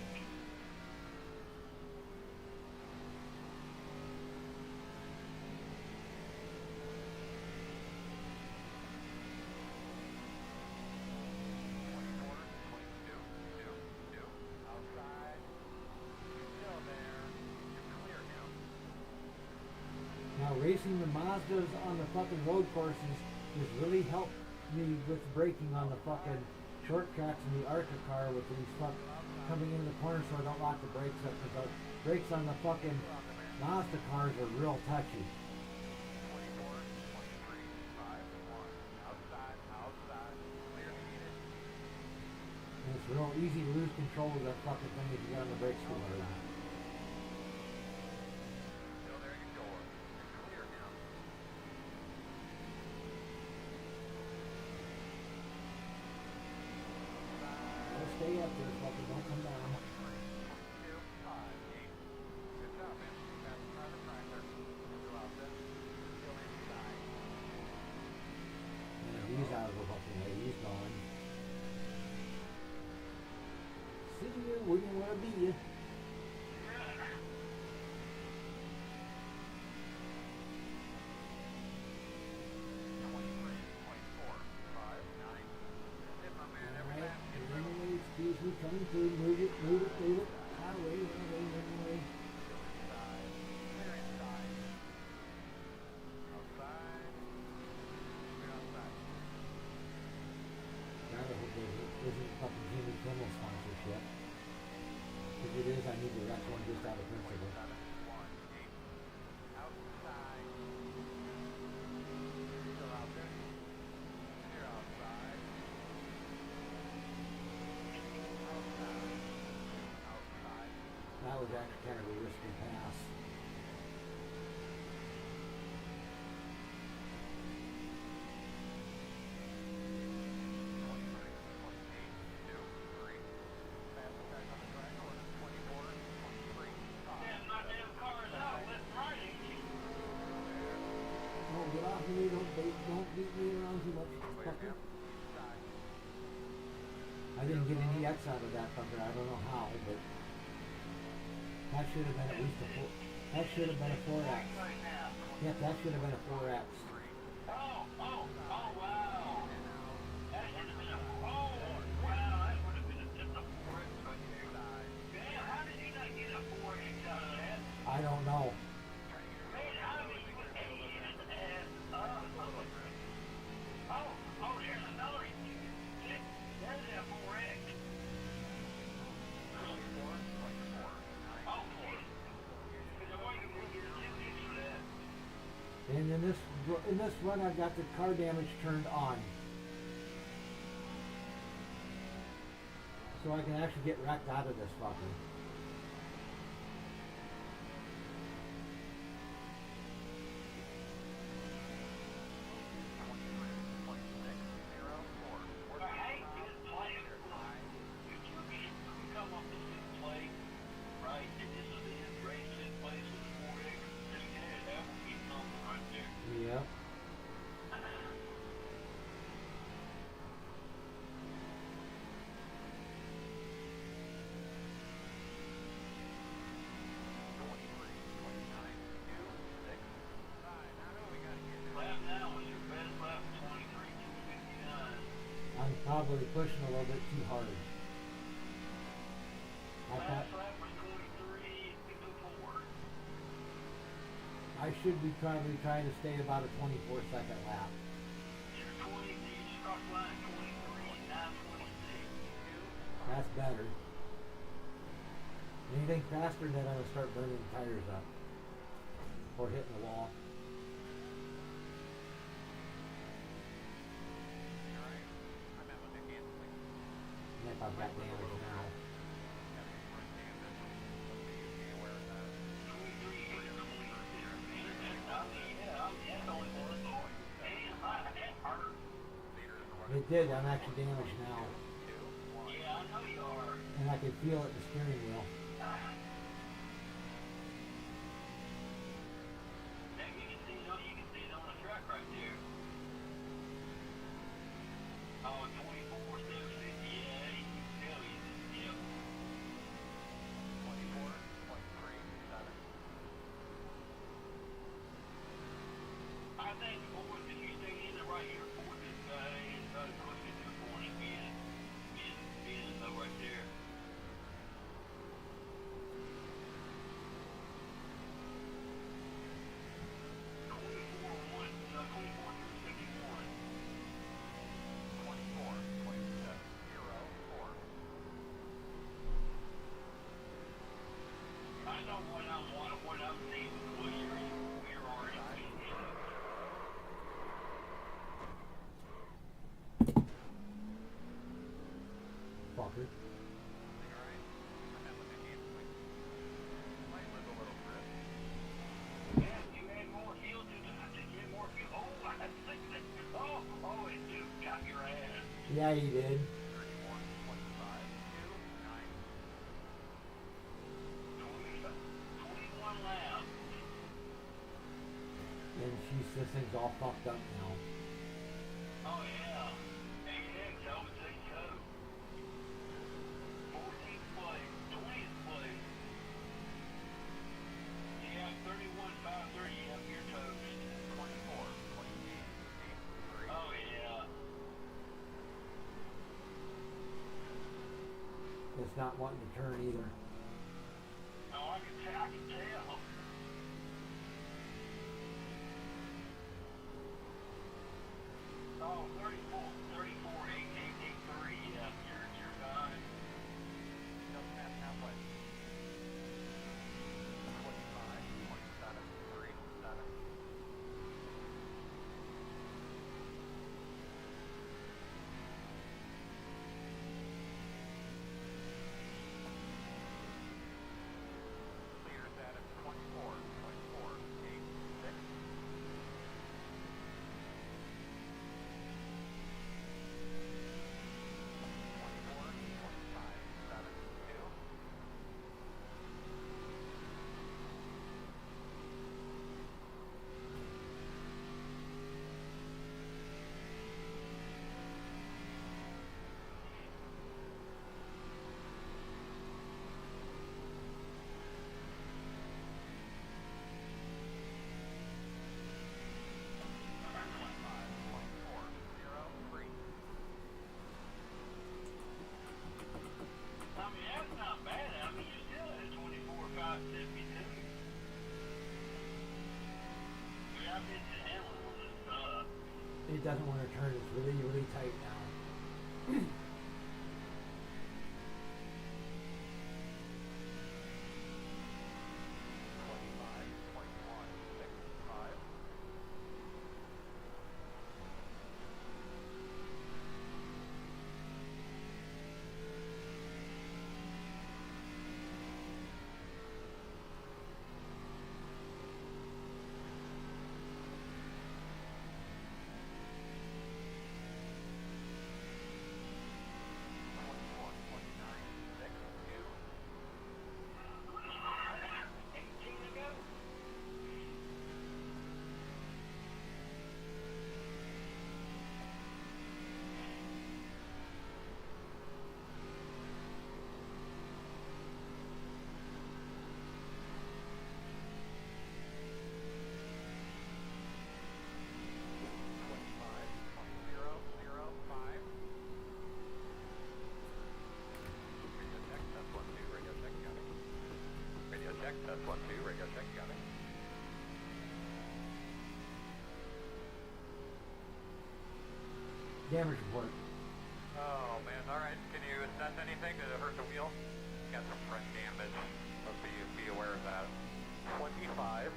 Now racing the Mazdas on the fucking road courses has really helped me with braking on the fucking short tracks in the Arca car with these fuck coming into the corner so I don't lock the brakes up, because the brakes on the fucking Mazda cars are real touchy. And it's real easy to lose control of that fucking thing if you get on the brakes too hard. Still there, you door. You're clear now. come down. And he's out of the fucking way. He's gone. See you where you want to be. Excuse me, coming through. Move it. Out of the way. God, I hope there isn't fucking Jimmy Kimmel sponsorship. If it is, I need to wreck one just out of principle. That was actually kind of a risky pass. Oh, get off of me, don't beat me around too much, fucker. I didn't get any X out of that fucker, I don't know how, but that should have been at least a 4. That should have been a 4X. Yep, that should have been a 4X. Oh, wow. That should have been a, wow, that would have been just a 4X right there. Damn, how did you not get a 4X out of that? I don't know. Man, I mean, you were aiding and there's another. There's that 4X. And in this run, I've got the car damage turned on, so I can actually get wrecked out of this fucker. Yep. I'm probably pushing a little bit too hard. I should be probably trying to stay about a 24-second lap. That's better. Anything faster, then I'm going to start burning tires up. Or hitting the wall. And if I've got damage now. It did, I'm actually damaged now. Yeah, I know you are. And I can feel it in the steering wheel. You can see it on the track right there. Oh, 24, 750, yeah, you can tell you. Yep. 24.37. I think Ford, if you stay in the right here, Ford is pushing to 20 being right there. I know when I'm seeing the we're already Fucker. Yeah, you add more fuel to it. You add more fuel. Oh, it just got your ass. Yeah, he did. this thing's all fucked up now. Oh yeah. AX, I would say so. 14th place, 20th place. Yeah, 31, 530, yep, you're toast. 24, 28, 8, 3. Oh yeah. It's not wanting to turn either. Oh, I can tell. Oh, 34, 34, 8, 8, 8, 3, yeah, you're fine. Just past halfway. 25, 27, 3, 7. Leader status 24, 24, 8, 6. 24, 25, 7, 2. I mean, that's not bad. I mean, you're still at 24, 572. Yeah, I've been handling all this stuff. It doesn't want to turn. It's really, really tight now. Check, test 1, 2, radio check, got it. Damage report. Oh man, alright, can you assess anything? Did it hurt the wheel? Got some front damage, so be aware of that. 25.199.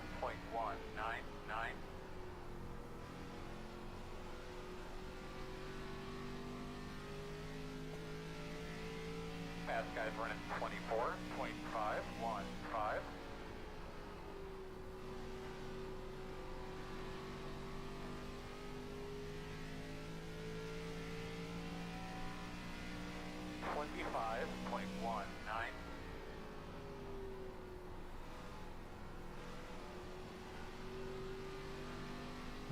Fast guys running 24.515. 25.19.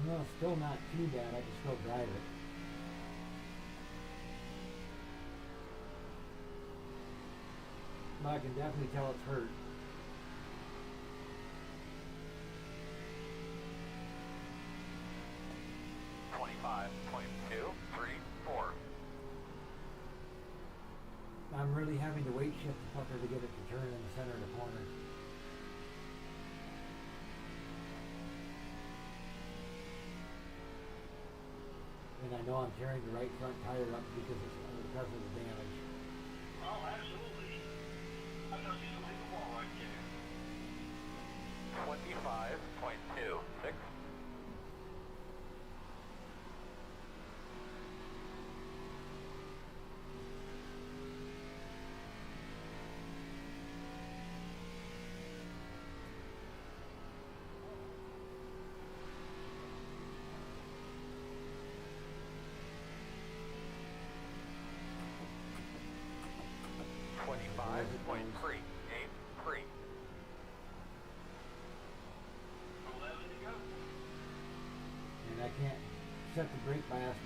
No, it's still not too bad. I can still drive it. But I can definitely tell it's hurt. I'm really having to weight shift the fucker to get it to turn in the center of the corner. And I know I'm tearing the right front tire up because of the damage. Oh, absolutely. I thought you was the wall right there. 25.26. .383. 11 to go.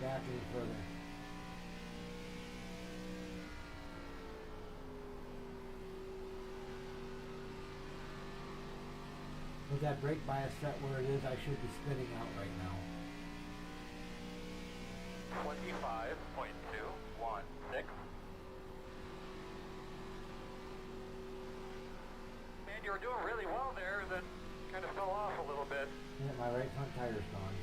back any further. With that brake bias set where it is, I should be spinning out right now. 25.216. Man, you were doing really well there, then kind of fell off a little bit. Yeah, my right front tire's gone.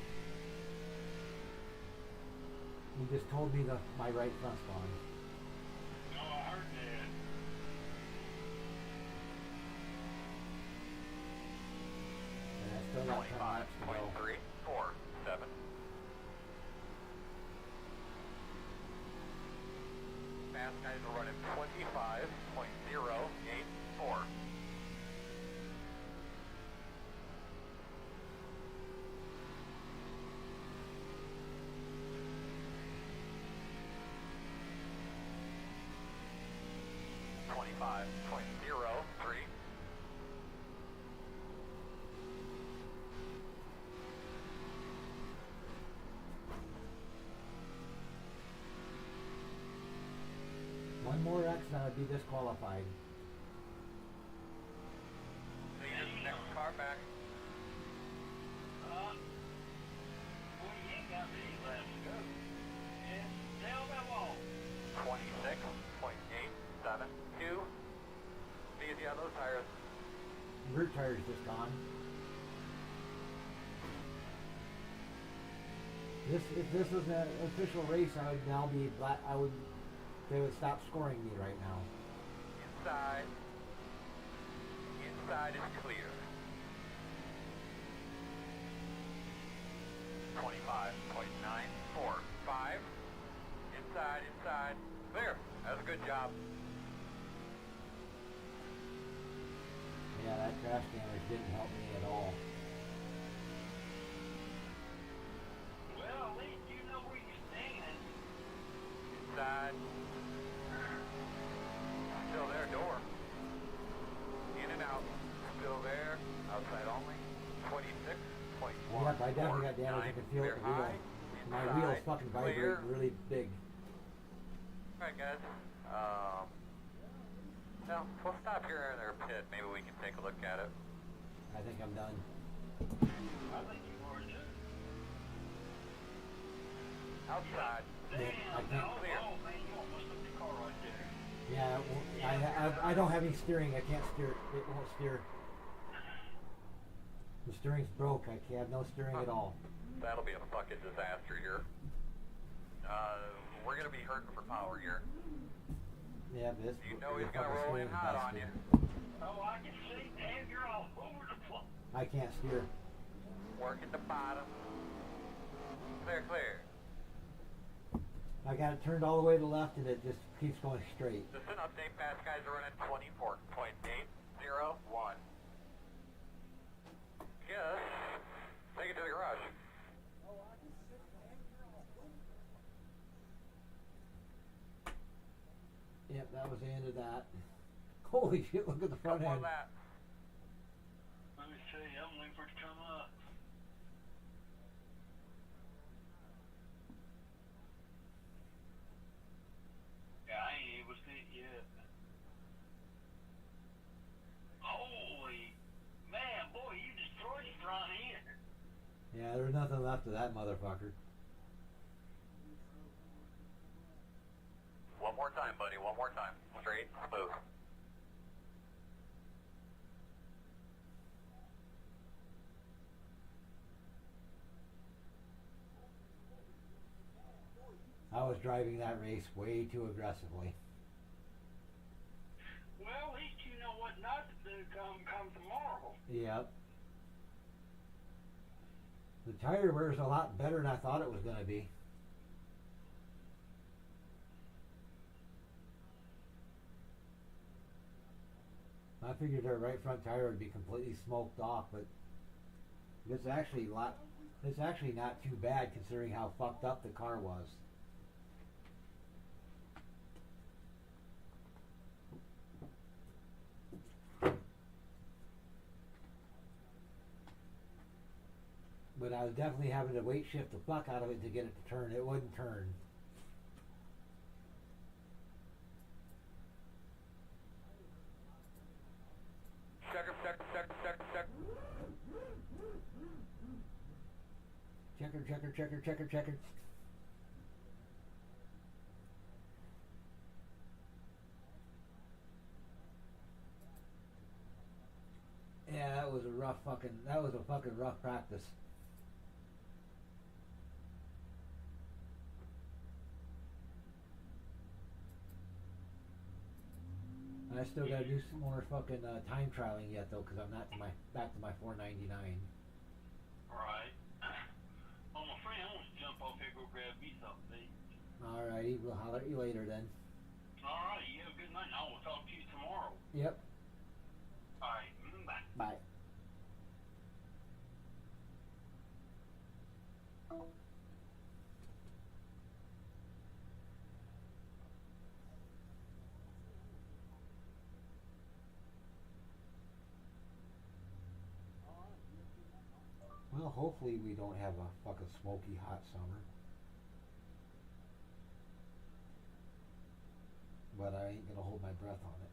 You just told me my right front's gone. No, I heard that. And I still got 10 laps to go. 25.347. Fast guys are running 25.084. .03. One more X and I would be disqualified. See you next car back. Well, you ain't got many laps to go. And tell them all. 26.872. See you on those tires. Rear tire's just gone. If this was an official race, I would now be black. They would stop scoring me right now. Inside. Inside is clear. 25.945. Inside. Clear. That's a good job. Yeah, that crash damage didn't help me at all. Well, at least you know where you stand. Inside. Still there, door. In and out. Still there. Outside only. 26.1. Yep, I definitely got damage. I can feel it in the wheel. My wheels fucking vibrate really big. Alright guys, no, we'll stop here in their pit. Maybe we can take a look at it. I think I'm done. I think you are too. Outside. Damn, I can't no, clear. oh man, you almost took the car right there. Yeah, I don't have any steering. I can't steer. It won't steer. The steering's broke. I have no steering at all. That'll be a fucking disaster here. We're gonna be hurting for power here. Yeah, this. You know he's the gonna fucking roll in steering's hot on busted. you. Oh, I can see, man, you're all over the place. I can't steer. Working the bottom. Clear. I got it turned all the way to the left, and it just keeps going straight. Just an update, fast guys are running 24.801. Yes. Take it to the garage. Yep, that was the end of that. Holy shit! Look at the front Come on end. that. Let me see, I'm waiting for it to come up. Yeah, I ain't able to see it yet. Holy man, boy, you destroyed your front end. Yeah, there's nothing left of that motherfucker. One more time, buddy. One more time. Straight, smooth. I was driving that race way too aggressively. Well, at least you know what not to do come tomorrow. Yep. The tire wear's a lot better than I thought it was going to be. I figured our right front tire would be completely smoked off, but it's actually not too bad considering how fucked up the car was. But I was definitely having to weight shift the fuck out of it to get it to turn. It wouldn't turn. Checker. Checker. Yeah, that was a fucking rough practice. I still gotta do some more fucking time trialing yet though, cause I'm not back to my 499. Right. Well, my friend, I want to jump off here, go grab me something to eat. Alrighty, we'll holler at you later then. Alright, you have a good night, and I will talk to you tomorrow. Yep. Alright, bye. Bye. Well, hopefully we don't have a fucking smoky hot summer. But I ain't gonna hold my breath on it.